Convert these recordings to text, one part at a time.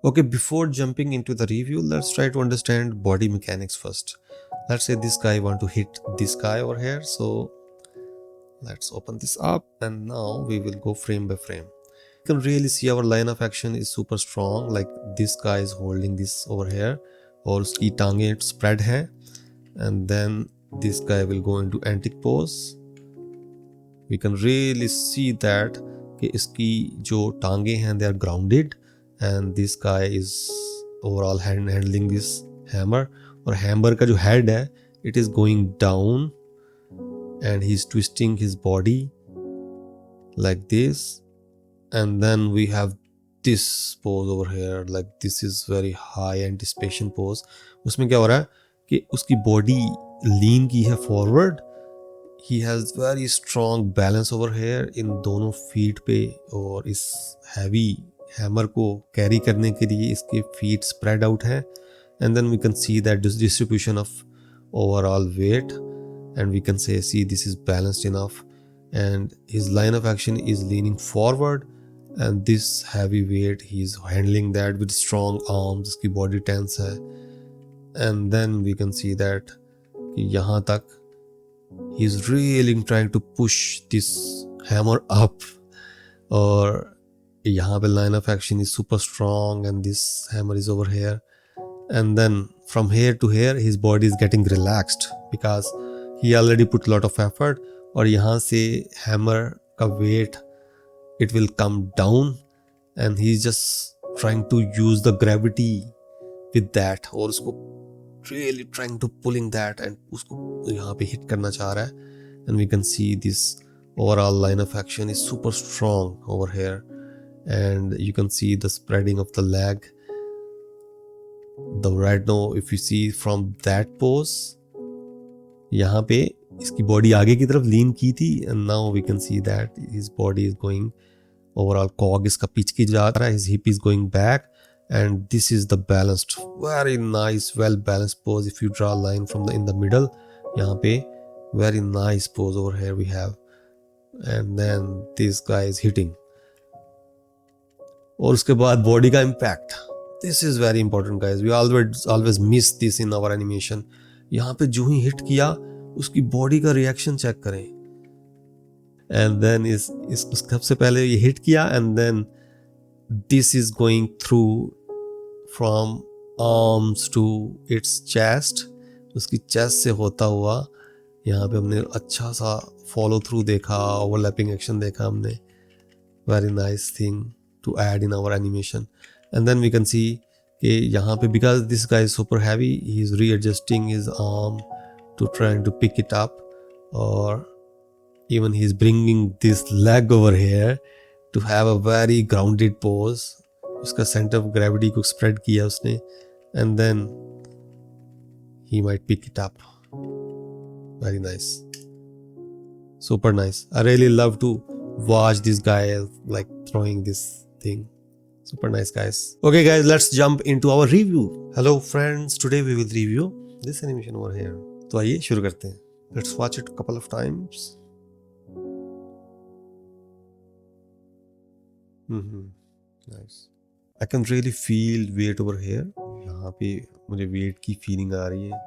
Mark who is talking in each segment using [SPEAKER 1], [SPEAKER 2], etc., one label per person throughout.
[SPEAKER 1] Okay, before jumping into the review, let's try to understand body mechanics first. Let's say this guy want to hit this guy over here, so let's open this up and now we will go frame by frame. You can really see our line of action is super strong, like this guy is holding this over here और उसकी टांगें spread है, and then this guy will go into antic pose. We can really see that कि इसकी जो टांगें हैं they are grounded and this guy is overall handling this hammer, और hammer का जो head है it is going down and he's twisting his body like this, and then we have this pose over here, like this is very high anticipation pose. उसमें क्या हो रहा है कि उसकी body lean की है forward, he has very strong balance over here in दोनों feet पे, और इस heavy hammer को carry करने के लिए इसके feet spread out है, and then we can see that this distribution of overall weight, and we can say see this is balanced enough, and his line of action is leaning forward, and this heavy weight he is handling that with strong arms, इसकी body tense है, and then we can see that कि यहाँ तक he is really trying to push this hammer up, और यहाँ पे line of action is super strong and this hammer is over here, and then from here to here his body is getting relaxed because he already put a lot of effort, और यहाँ से hammer का weight it will come down and he is just trying to use the gravity with that, और उसको really trying to pulling that and उसको यहाँ पे hit करना चाह रहा है, and we can see this overall line of action is super strong over here, and you can see the spreading of the leg. The right now if you see from that pose, यहाँ पे इसकी body आगे की तरफ lean की थी, and now we can see that his body is going overall cog इसका पीछे की जा रहा है, his hip is going back, and this is the balanced, very nice, well balanced pose. If you draw a line from in the middle, यहाँ पे very nice pose over here we have, and then this guy is hitting, और उसके बाद body का impact. This is very important guys, we always miss this in our animation. यहाँ पे जो ही hit किया उसकी body का reaction check करें, and then इस सबसे पहले ये hit किया, and then this is going through from arms to its chest, उसकी chest से होता हुआ यहाँ पे हमने अच्छा सा follow through देखा, overlapping action देखा हमने, very nice thing to add in our animation. And then we can see कि यहाँ पे because this guy is super heavy, he is readjusting his arm to trying to pick it up, or even he is bringing this leg over here to have a very grounded pose. उसका center of gravity को spread किया उसने, and then he might pick it up. Very nice, super nice. I really love to watch this guy like throwing this thing. Super nice guys. Okay guys, let's jump into our review. Hello friends, today we will review this animation over here. तो आइए शुरू करते हैं. Let's watch it a couple of times. Nice. I can really feel weight over here. यहाँ पे मुझे weight की feeling आ रही है.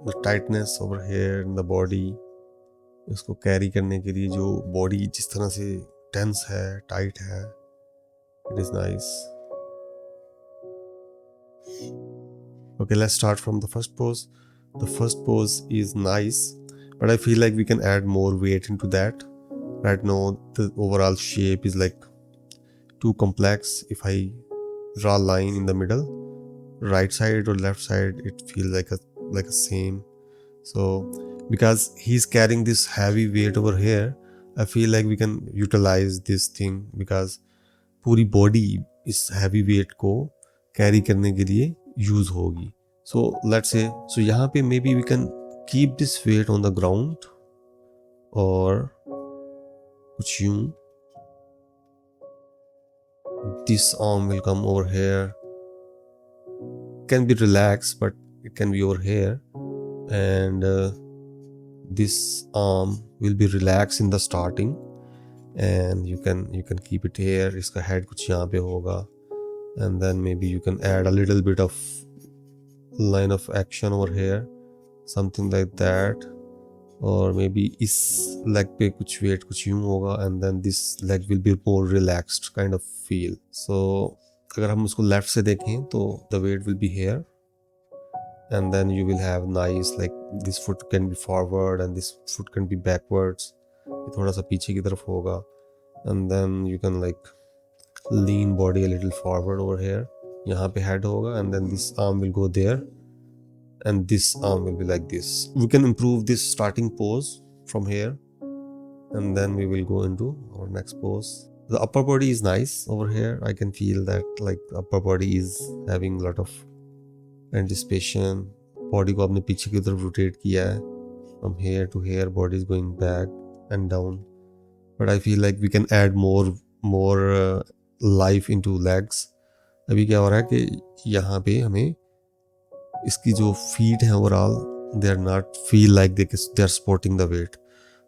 [SPEAKER 1] The tightness over here in the body. इसको carry करने के लिए जो body जिस तरह से tense है, tight है. It is nice. Okay, let's start from the first pose. The first pose is nice, but I feel like we can add more weight into that. Right now the overall shape is like too complex. If I draw a line in the middle, right side or left side, it feels like a same. So because he's carrying this heavy weight over here, I feel like we can utilize this thing because पूरी body इस heavy weight को carry करने के लिए use होगी. So let's say, so यहाँ पे maybe we can keep this weight on the ground, और कुछ यूं, this arm will come over here, can be relaxed but it can be over here, and this arm will be relaxed in the starting, and you can keep it here. इसका head कुछ यहाँ पे होगा, and then maybe you can add a little bit of line of action over here, something like that. और may be इस leg पे कुछ wait कुछ यूं होगा, and then this leg will be more relaxed kind of feel. So अगर हम उसको लेफ्ट से देखें तो the weight will be here, and then you will have nice like this foot can be forward and this foot can be backwards. ये थोड़ा सा पीछे की तरफ होगा, and then you can like lean body a little forward over here. यहाँ पे head होगा, and then this arm will go there, and this arm will be like this. We can improve this starting pose from here, and then we will go into our next pose. The upper body is nice over here. I can feel that like the upper body is having a lot of anticipation. Body को आपने पीछे की तरफ rotate किया है. From here to here, body is going back and down. But I feel like we can add more life into legs. अभी क्या हो रहा है कि यहाँ पे हमें इसकी जो फीट है overall they are not feel like they are supporting the weight.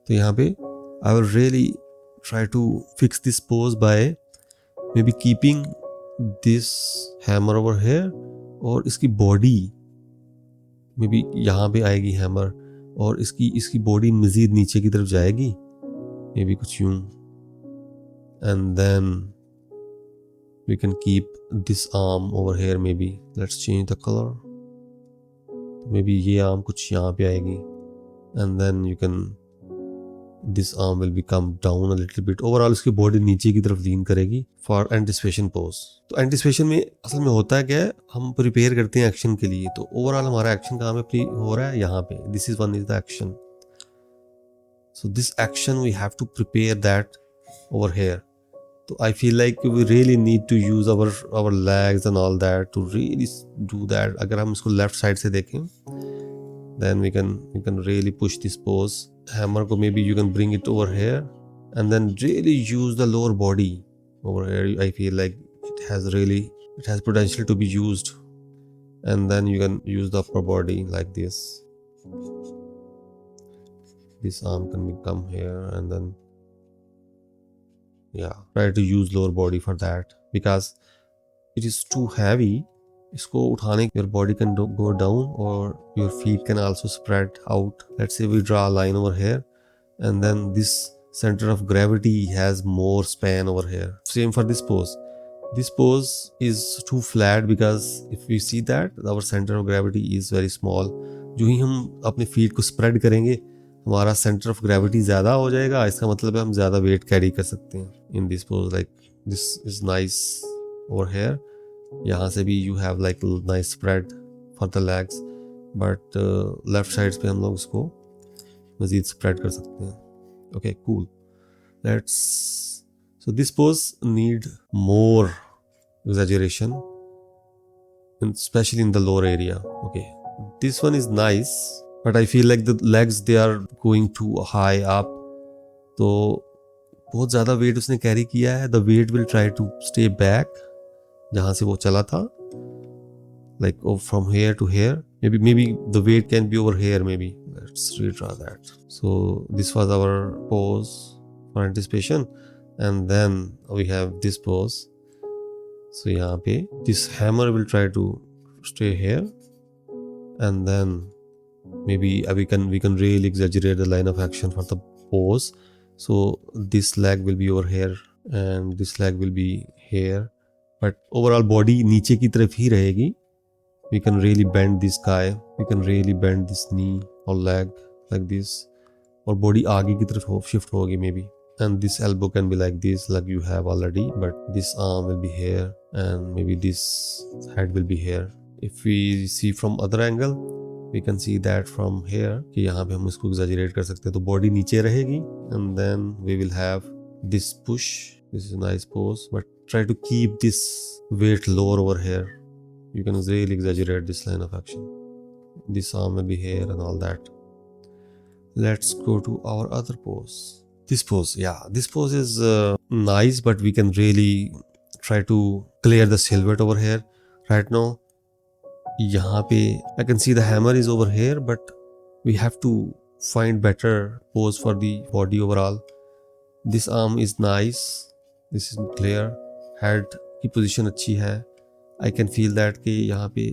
[SPEAKER 1] तो यहाँ पे I will really try to fix this pose by maybe keeping this hammer over here, और इसकी बॉडी मे बी यहाँ पे आएगी hammer, और इसकी बॉडी मज़ीद नीचे की तरफ जाएगी मे बी कुछ यूँ, and then we can keep this arm over here. Maybe let's change the colour. Maybe ये आर्म कुछ यहाँ पे आएगी, and then you can this arm will be come down a little bit. Overall इसकी body नीचे की तरफ lean करेगी फॉर एंटिसिपेशन पोज. तो एंटिसिपेशन में असल में होता है क्या है, हम प्रिपेयर करते हैं एक्शन के लिए. तो ओवरऑल हमारा एक्शन कहाँ पे हो रहा है, यहाँ पे. This is one is the action. So this action we have to prepare that over here. So I feel like we really need to use our legs and all that to really do that. अगर हम इसको left side से देखें, then we can really push this pose. Hammer को maybe you can bring it over here, and then really use the lower body over here. I feel like it has potential to be used, and then you can use the upper body like this. This arm can come here, and then try to use lower body for that because it is too heavy. इसको उठाने your body can go down, or your feet can also spread out. Let's say we draw a line over here, and then this center of gravity has more span over here. Same for this pose. This pose is too flat because if we see that our center of gravity is very small. जो ही हम अपने feet को spread करेंगे, हमारा centre of gravity ज़्यादा हो जाएगा. इसका मतलब है हम ज़्यादा वेट कैरी कर सकते हैं in this pose. Like this is nice over here. यहाँ से भी you have like nice spread for the legs, but left sides पे हम लोग इसको मज़ीद स्प्रेड कर सकते हैं. Okay cool. Let's so this pose need more exaggeration, especially in the lower area. Okay, this one is nice, but I feel like the legs they are going too high up. तो बहुत ज़्यादा wait उसने carry किया है. The weight will try to stay back जहाँ से वो चला था, like from here to here. Maybe the weight can be over here. Maybe let's redraw that. So this was our pose for anticipation, and then we have this pose. So यहाँ पे this hammer will try to stay here, and then maybe we can really exaggerate the line of action for the pose. So this leg will be over here and this leg will be here, but overall body नीचे की तरफ ही रहेगी. We can really bend this guy, we can really bend this knee or leg like this, और body आगे की तरफ shift होगी maybe. And this elbow can be like this, like you have already, but this arm will be here and maybe this head will be here. If we see from other angle, we can see that from here कि यहाँ पे हम इसको exaggerate कर सकते हैं. तो body नीचे रहेगी, and then we will have this push. This is a nice pose, but try to keep this weight lower over here. You can really exaggerate this line of action. This arm will be here and all that. Let's go to our other pose. This pose, this pose is nice, but we can really try to clear the silhouette over here. Right now, यहाँ पे I can see the hammer is over here, but we have to find better pose for the body overall. This arm is nice. This is clear. Head की position अच्छी है. I can feel that कि यहाँ पे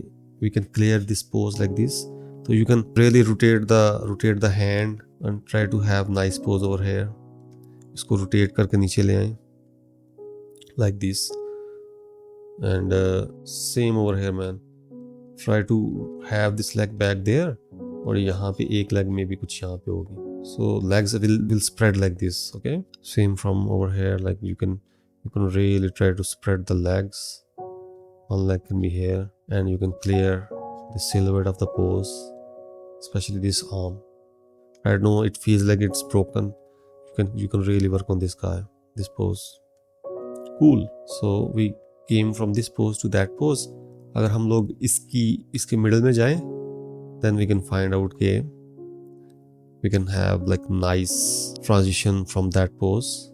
[SPEAKER 1] we can clear this pose like this. So you can really rotate the hand and try to have nice pose over here. इसको rotate करके नीचे ले आएं like this. And same over here man. Try to have this leg back there. और यहाँ पे एक leg में भी कुछ यहाँ पे होगी. So legs will spread like this. Okay. Same from over here. Like you can really try to spread the legs. One leg can be here, and you can clear the silhouette of the pose, especially this arm. I know it feels like it's broken. You can really work on this guy, this pose. Cool. So we came from this pose to that pose. अगर हम लोग इसके middle में जाएं, then we can find out के we can have like nice transition from that pose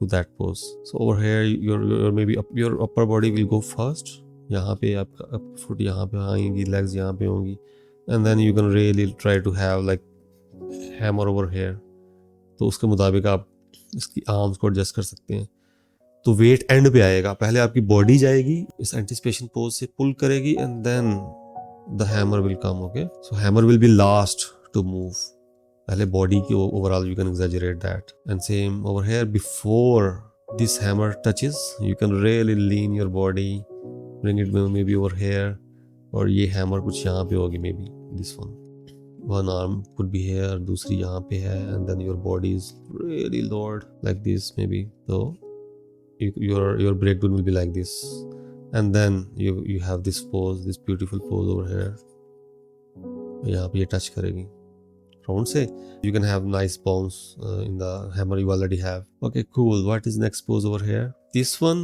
[SPEAKER 1] to that pose. So over here your upper body will go first. यहाँ पे आपका foot यहाँ पे आएंगी, legs यहाँ पे होंगी, and then you can really try to have like hammer over here. तो उसके मुताबिक आप इसकी arms को adjust कर सकते हैं. तो weight end पे आएगा. पहले आपकी body जाएगी इस anticipation pose से pull करेगी, and then the hammer will come. Okay, so hammer will be last to move. पहले body की overall you can exaggerate that. And same over here, before this hammer touches, you can really lean your body, bring it maybe over here, और ये hammer कुछ यहाँ पे होगी, maybe this one. One arm could be here, दूसरी यहाँ पे है, and then your body is really lowered like this maybe. So your breakdown will be like this, and then you have this pose, this beautiful pose over here. यहाँ पे ये touch करेगी. Say you can have nice bounce in the hammer you already have. Okay, cool. What is next pose over here? This one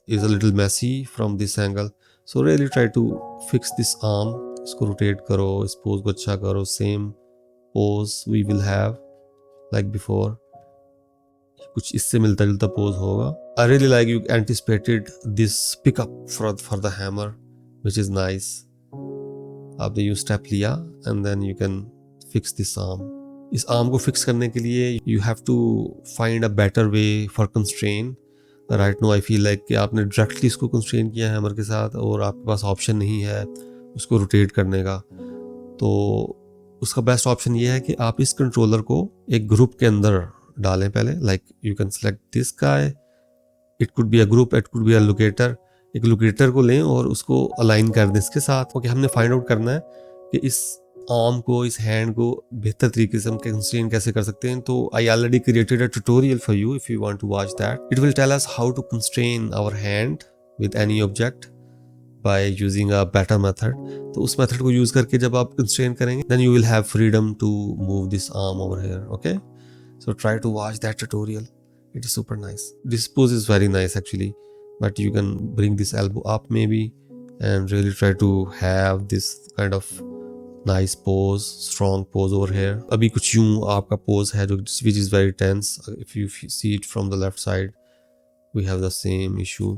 [SPEAKER 1] is a little messy from this angle, so really try to fix this arm. इसको rotate करो, इस pose को अच्छा करो. Same pose we will have like before. कुछ इससे मिलता जुलता pose होगा. I really like you anticipated this pickup for the hammer, which is nice. आपने you step लिया, and then you can fix this arm. इस arm को fix करने के लिए you have to find a better way for constraint. Right now I feel like कि आपने directly इसको constrain किया है hammer के साथ, और आपके पास option नहीं है उसको rotate करने का. तो उसका best option ये है कि आप इस controller को एक group के अंदर डालें पहले. Like you can select this guy. It could be a group, it could be a locator. एक locator को लें और उसको align कर दें इसके साथ. Okay, हमने find out करना है कि इस आर्म को, इस हैंड को बेहतर तरीके से हम कंस्ट्रेन कैसे कर सकते हैं. तो I already created a tutorial for you if you want to watch that. It will tell us how to constrain our hand with any object by using a better method. तो उस method को use करके जब आप constrain करेंगे, then you will have freedom to move this arm over here. Okay, so try to watch that tutorial. It is super nice. This pose is very nice actually, but you can bring this elbow up maybe and really try to have this kind of nice pose, strong pose over here. अभी कुछ यूं आपका pose है जो which is very tense. If you see it from the left side, we have the same issue.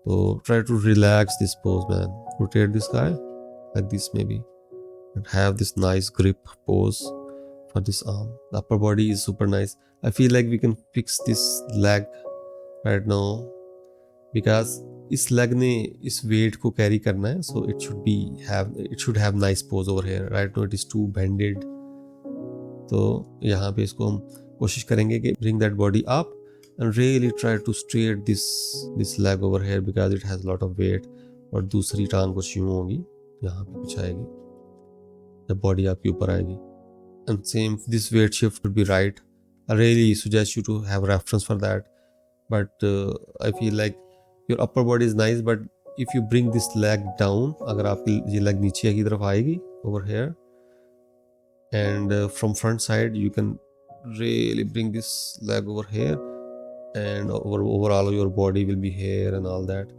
[SPEAKER 1] So try to relax this pose, man. Rotate this guy like this maybe, and have this nice grip pose for this arm. The upper body is super nice. I feel like we can fix this leg right now because इस leg ने इस weight को carry करना है. So it should have nice pose over here. Right now it is too bended. तो यहाँ पे इसको हम कोशिश करेंगे कि bring that body up and really try to straight this leg over here because it has lot of weight. और दूसरी टांग कुछ यूँ होगी, यहाँ पे कुछ आएगी जब बॉडी आपके ऊपर आएगी. And same this weight shift would be right. I really suggest you to have reference for that. But I feel like your upper body is nice, but if you bring this leg down, अगर आपकी ये leg नीचे की तरफ आएगी over here, and from front side you can really bring this leg over here, and overall your body will be here and all that.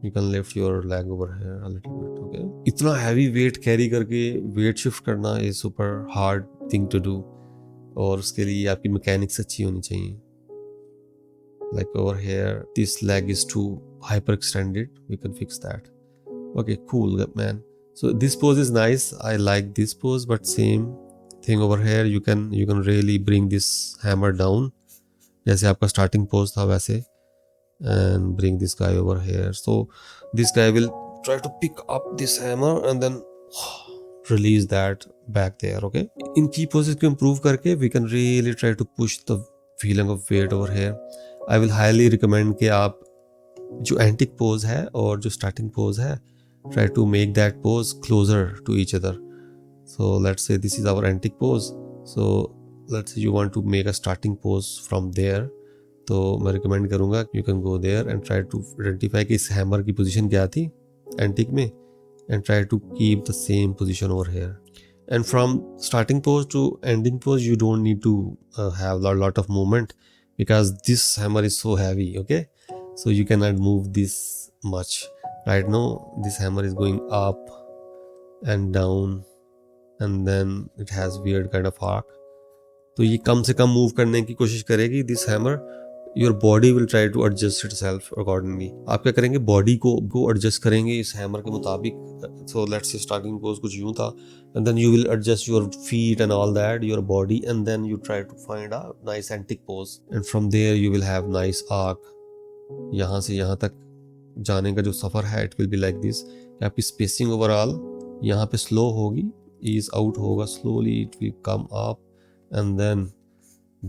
[SPEAKER 1] You can lift your leg over here a little bit. Okay, इतना heavy weight carry करके weight shift करना is super hard thing to do, और उसके लिए आपकी mechanics अच्छी होनी चाहिए. Like over here, this leg is too hyperextended. We can fix that. Okay, cool, man. So this pose is nice. I like this pose, but same thing over here. You can really bring this hammer down. जैसे आपका starting pose था वैसे and bring this guy over here. So this guy will try to pick up this hammer and then release that back there. Okay, in key poses को improve करके we can really try to push the feeling of weight over here. I will highly recommend कि आप जो antic pose है और जो starting pose है, try to make that pose closer to each other. So let's say this is our antic pose. So let's say you want to make a starting pose from there. तो मैं recommend करूँगा you can go there and try to identify कि इस hammer की position क्या थी antic में, and try to keep the same position over here. And from starting pose to ending pose you don't need to have lot of movement because this hammer is so heavy. Okay, so you cannot move this much right now. This hammer is going up and down and then it has weird kind of arc. तो ये कम से कम move करने की कोशिश करेगी this hammer. Your body will try to adjust itself accordingly. आप क्या करेंगे, बॉडी को एडजस्ट करेंगे इस हैमर के मुताबिक. So let's say starting pose कुछ यूं था and then you will adjust your feet and all that, your body, and then you try to find a nice antic pose and from there you will have nice arc. यहाँ से यहाँ तक जाने का जो सफ़र है it will be like this. आपकी स्पेसिंग ओवरऑल यहाँ पे स्लो होगी, ईज आउट होगा, slowly it will come up and then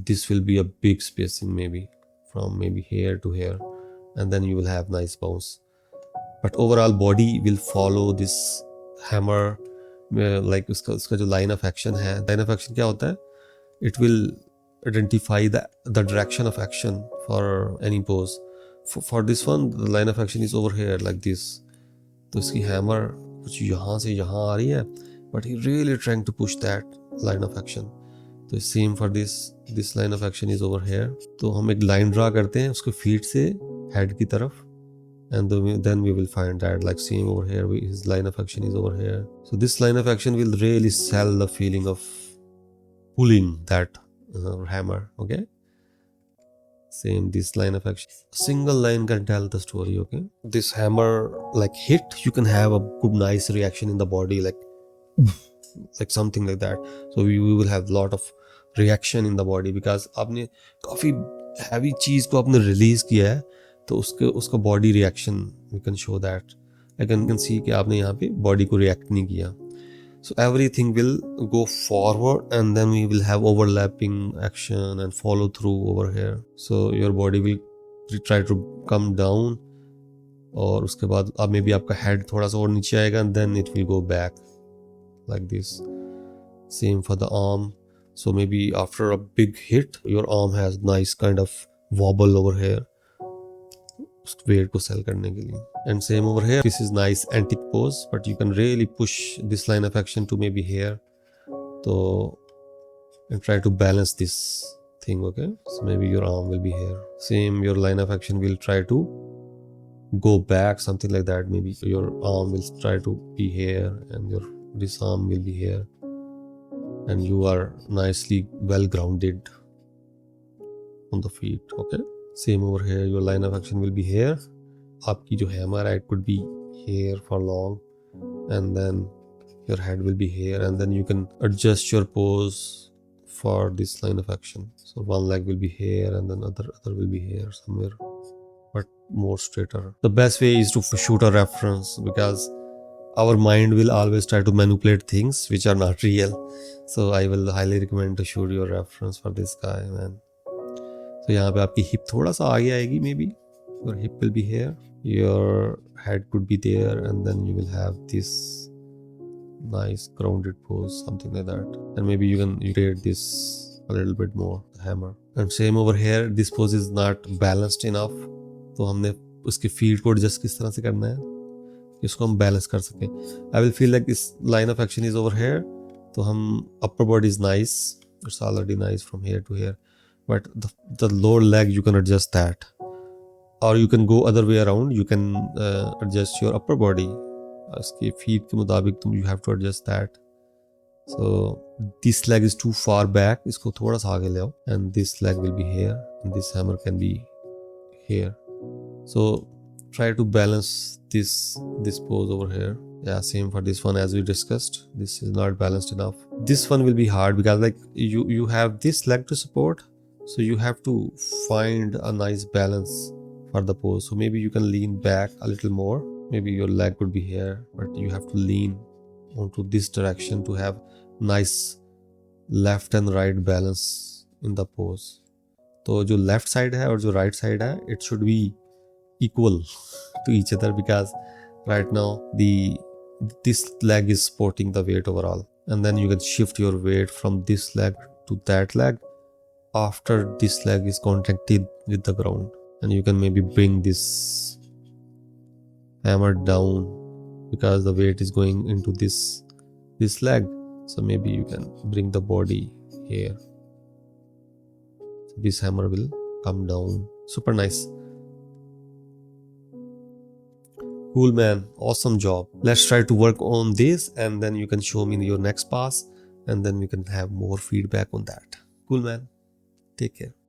[SPEAKER 1] this will be a big spacing maybe from maybe here to here and then you will have nice bounce. But overall body will follow this hammer like उसका जो line of action है. line of action क्या होता है, it will identify the direction of action for any pose. For this one the line of action is over here like this. तो इसकी hammer कुछ यहाँ से यहाँ आ रही है but he really trying to push that line of action. तो same for this line of action is over here. तो हम एक लाइन ड्रा करते हैं उसके फीट से हेड की तरफ and then we will find that like same over here his line of action is over here. So this line of action will really sell the feeling of pulling that hammer. Okay, same this line of action, single line can tell the story. Okay, this hammer like hit, you can have a good nice reaction in the body like something like that. So we will have lot of reaction in the body because आपने काफ़ी heavy चीज़ को आपने release किया है तो उसका body reaction we can show that. I can see कि आपने यहाँ पे body को react नहीं किया. So everything will go forward and then we will have overlapping action and follow through over here. So your body will try to come down और उसके बाद अब maybe आपका head थोड़ा सा और नीचे आएगा and then it will go back like this. Same for the arm. So maybe after a big hit your arm has nice kind of wobble over here उस weight को sell करने के लिए. And same over here, this is nice antic pose but you can really push this line of action to maybe here. So and try to balance this thing. Okay, so maybe your arm will be here. Same, your line of action will try to go back, something like that. Maybe your arm will try to be here and your this arm will be here and you are nicely well grounded on the feet. Okay, same over here, your line of action will be here. आपकी जो hammer है it could be here for long and then your head will be here and then you can adjust your pose for this line of action. So one leg will be here and then other will be here somewhere but more straighter. The best way is to shoot a reference because our mind will always try to manipulate things which are not real. So I will highly recommend to shoot your reference for this guy, man. So यहाँ पे आपकी hip थोड़ा सा आगे आएगी maybe. Your hip will be here. Your head could be there and then you will have this nice grounded pose, something like that. And maybe you can create this a little bit more, the hammer. And same over here, this pose is not balanced enough. तो हमने उसके feet को adjust किस तरह से करना है इसको हम बैलेंस कर सकें. I will feel like this line of action is over here तो हम upper body is nice, it's already nice from here to here but the lower leg you can adjust that और you can go other way around. You can adjust your upper body इसके feet के मुताबिक तुम you have to adjust that. So this leg is too far back, इसको थोड़ा सा आगे ले आओ and this leg will be here and this hammer can be here. So try to balance this pose over here. Yeah, same for this one as we discussed. This is not balanced enough. This one will be hard because like you have this leg to support, so you have to find a nice balance for the pose. So maybe you can lean back a little more. Maybe your leg could be here, but you have to lean onto this direction to have nice left and right balance in the pose. तो जो left side है और जो right side है, it should be equal to each other, because right now this leg is supporting the weight overall, and then you can shift your weight from this leg to that leg after this leg is contacted with the ground, and you can maybe bring this hammer down because the weight is going into this leg. So maybe you can bring the body here. So this hammer will come down. Super nice. Cool, man. Awesome job. Let's try to work on this, and then you can show me your next pass, and then we can have more feedback on that. Cool, man. Take care.